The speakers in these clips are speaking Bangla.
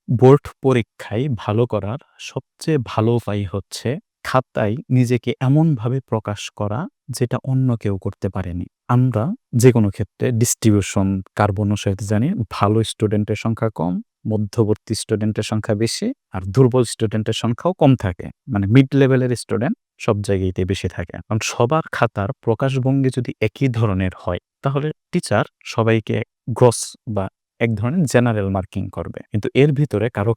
বোর্ড পরীক্ষায় ভালো করার সবচেয়ে ভালো উপায় হচ্ছে খাতায় নিজেকে এমনভাবে প্রকাশ করা যেটা অন্য কেউ করতে পারেনি। আমরা যেকোনো ক্ষেত্রে ডিস্ট্রিবিউশন কার্ভ অনুসারে জানি ভালো স্টুডেন্টের সংখ্যা কম, মধ্যবর্তী স্টুডেন্টের সংখ্যা বেশি আর দুর্বল স্টুডেন্টের সংখ্যাও কম থাকে। মানে মিড লেভেলের স্টুডেন্ট সব জায়গায়তে বেশি থাকে। কারণ সবার খাতার প্রকাশভঙ্গি যদি একই ধরনের হয় তাহলে টিচার সবাইকে গ্রস বা এক ধরনের জেনারেল মার্কিং করবে। কিন্তু এর ভিতরে কারো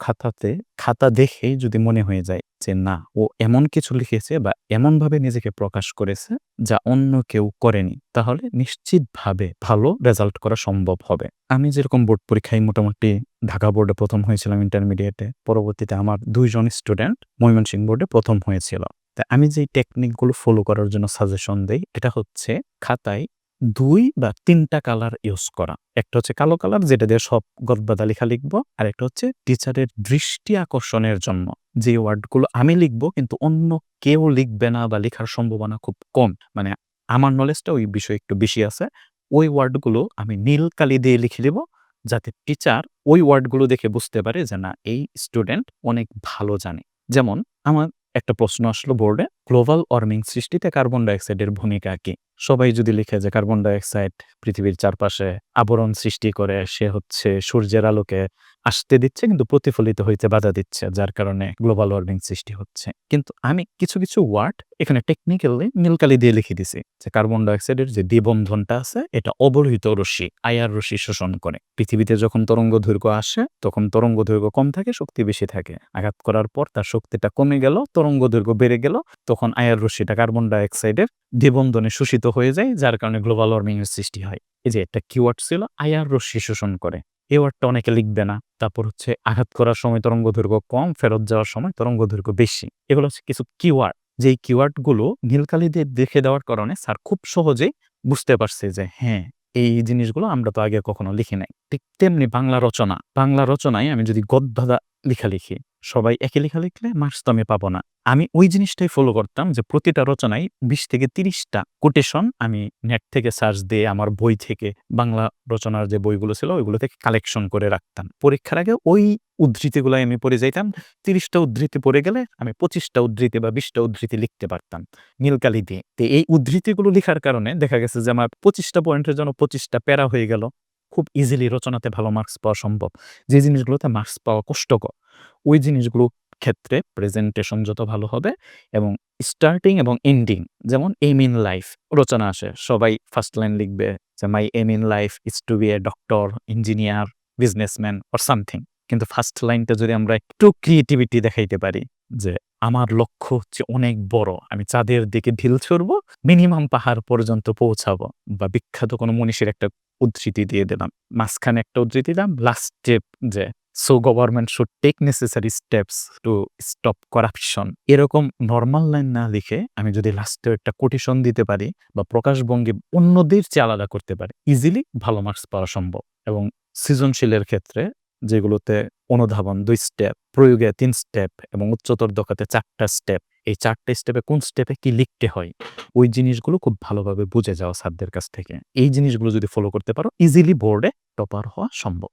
খাতা দেখেই যদি মনে হয়ে যায় যে না, ও এমন কিছু লিখেছে বা এমনভাবে নিজেকে প্রকাশ করেছে যা অন্য কেউ করেনি, তাহলে নিশ্চিতভাবে ভালো রেজাল্ট করা সম্ভব হবে। আমি যেরকম বোর্ড পরীক্ষায় মোটামুটি ঢাকা বোর্ডে ১ম হয়েছিলাম ইন্টারমিডিয়েটে। পরবর্তীতে আমার ২ জন স্টুডেন্ট ময়মনসিংহ বোর্ডে ১ম হয়েছিল। তা আমি যেই টেকনিকগুলো ফলো করার জন্য সাজেশন দেই, এটা হচ্ছে খাতায় ২ বা ৩ টা কালার ইউজ করা। একটা হচ্ছে কালো কালার যেটা দিয়ে সব গদবাঁধা লেখা লিখব। আরেকটা হচ্ছে টিচারের দৃষ্টি আকর্ষণের জন্য যে ওয়ার্ডগুলো আমি লিখব কিন্তু অন্য কেউ লিখবে না বা লেখার সম্ভাবনা খুব কম। মানে আমার নলেজটা ওই বিষয়ে একটু বেশি আছে। ওই ওয়ার্ডগুলো আমি নীল কালি দিয়ে লিখে দিব যাতে টিচার ওই ওয়ার্ডগুলো দেখে বুঝতে পারে যে না, এই স্টুডেন্ট অনেক ভালো জানে। যেমন আমার একটা প্রশ্ন আসলো বোর্ডে, গ্লোবাল ওয়ার্মিং সৃষ্টিতে কার্বন ডাইঅক্সাইডের ভূমিকা কি? সবাই যদি লিখে যে কার্বন ডাইঅক্সাইড পৃথিবীর চারপাশে আবরণ সৃষ্টি করে, সে হচ্ছে সূর্যের আলোকে আসতে দিচ্ছে কিন্তু প্রতিফলিত হইতে বাধা দিচ্ছে, যার কারণে গ্লোবাল ওয়ার্মিং সৃষ্টি হচ্ছে। কিন্তু আমি কিছু ওয়ার্ড এখানে টেকনিক্যালি নীলকালি দিয়ে লিখে দিছি যে কার্বন ডাইঅক্সাইডের যে দ্বিবন্ধনটা আছে এটা অবলোহিত রশ্মি, আইআর রশ্মি শোষণ করে। পৃথিবীতে যখন তরঙ্গ দৈর্ঘ্য আসে তখন তরঙ্গ দৈর্ঘ্য কম থাকে, শক্তি বেশি থাকে। আঘাত করার পর তার শক্তিটা কমে গেল, তরঙ্গ দৈর্ঘ্য বেড়ে গেল, তখন আইআর রশ্মিটা কার্বন ডাইঅক্সাইডের দ্বিবন্ধনে শোষিত হয়ে যায়, যার কারণে গ্লোবাল ওয়ার্মিং এর সৃষ্টি হয়। এই যে একটা কিওয়ার্ড ছিল আইআর রশ্মি শোষণ করে। এই ওয়ার্ডটা অনেকে লিখবে না। তারপর হচ্ছে আঘাত করার সময় তরঙ্গ দৈর্ঘ্য কম, ফেরত যাওয়ার সময় তরঙ্গ দৈর্ঘ্য বেশি। এগুলো হচ্ছে কিছু কিওয়ার্ড। যেই কিওয়ার্ডগুলো নীলকালি দিয়ে দেখে দেওয়ার কারণে স্যার খুব সহজেই বুঝতে পারছে যে হ্যাঁ, এই জিনিসগুলো আমরা তো আগে কখনো লিখি নাই। ঠিক তেমনি বাংলা রচনা। বাংলা রচনায় আমি যদি গদ্বাঁধা লেখা লিখি, সবাই একই লেখা লিখলে মার্কস তো আমি পাবো না। আমি ওই জিনিসটাই ফলো করতাম যে প্রতিটা রচনায় ২০ থেকে ৩০ টা কোটেশন আমি নেট থেকে সার্চ দিয়ে আমার বই থেকে বাংলা রচনার যে বইগুলো ছিল ওইগুলো থেকে কালেকশন করে রাখতাম। পরীক্ষার আগে ওই উদ্ধৃতিগুলাই আমি পড়ে যাইতাম। ৩০ টা উদ্ধৃতি পড়ে গেলে আমি ২৫ টা উদ্ধৃতি বা ২০ টা উদ্ধৃতি লিখতে পারতাম নীলকালি দিয়ে। তো এই উদ্ধৃতিগুলো লিখার কারণে দেখা গেছে যে আমার ২৫ টা পয়েন্টের জন্য ২৫ টা প্যারা হয়ে গেল। খুব ইজিলি রচনাতে ভালো মার্কস পাওয়া সম্ভব। যে জিনিসগুলোতে মার্কস পাওয়া কষ্টকর, ওই জিনিসগুলো ক্ষেত্রে প্রেজেন্টেশন যত ভালো হবে এবং স্টার্টিং এবং এন্ডিং, যেমন এইম ইন লাইফ রচনা আসে, সবাই ফার্স্ট লাইন লিখবে যে my aim in life is to be a doctor, engineer, businessman or something. কিন্তু ফার্স্ট লাইনটা যদি আমরা একটু ক্রিয়েটিভিটি দেখাইতে পারি যে আমার লক্ষ্য হচ্ছে অনেক বড়, আমি চাঁদের দিকে ঢিল ছুড়বো, মিনিমাম পাহাড় পর্যন্ত পৌঁছাবো, বা বিখ্যাত কোনো মনীষীর একটা উদ্ধৃতি দিয়ে দিলাম, মাঝখানে একটা উদ্ধৃতি দিলাম, লাস্ট স্টেপ যে so government should take necessary steps to stop corruption. এরকম নরমাল লাইন না লিখে আমি যদি লাস্টেও একটা কোটেশন দিতে পারি বা প্রকাশভঙ্গি অন্যদের চেয়ে আলাদা করতে পারি, ইজিলি ভালো মার্কস পাওয়া সম্ভব। এবং সৃজনশীলের ক্ষেত্রে যেগুলোতে অনুধাবন ২ স্টেপ, প্রয়োগে ৩ স্টেপ এবং উচ্চতর দক্ষাতে ৪ টা স্টেপ, এই ৪ টা স্টেপে কোন স্টেপে কি লিখতে হয় ওই জিনিসগুলো খুব ভালোভাবে বুঝে যাওয়া স্যারদের কাছ থেকে। এই জিনিসগুলো যদি ফলো করতে পারো ইজিলি বোর্ডে টপার হওয়া সম্ভব।